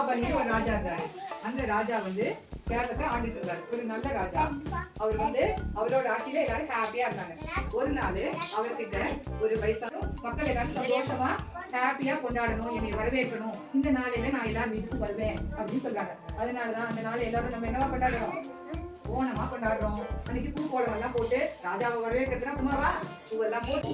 மகாபலின்னு ஒரு ராஜா இருந்தாரு. அந்த ராஜா வந்து கேரளத்தை ஆண்டுட்டு இருந்தாரு. ஒரு நல்ல ராஜா. அவர் வந்து அவரோட ஆட்சியில எல்லாரும் ஹாப்பியா இருந்தாங்க. ஒரு நாள் அவர்கிட்ட ஒரு வயசான மக்கள் எல்லாரும் சந்தோஷமா ஹாப்பியா கொண்டாடணும், என்னை வரவேற்கணும், இந்த நாளையில நான் எல்லாரும் வீட்டுக்கு வருவேன் அப்படின்னு சொல்றாங்க. அதனாலதான் அந்த நாள் எல்லாரும் நம்ம என்னவா கொண்டாடுறோம்? ஓணமா கொண்டாடுறோம். அன்னைக்கு பூ கோலம் எல்லாம் போட்டு ராஜாவை வரவேற்கிறதுனா சும்மாவா? பூவெல்லாம் போட்டு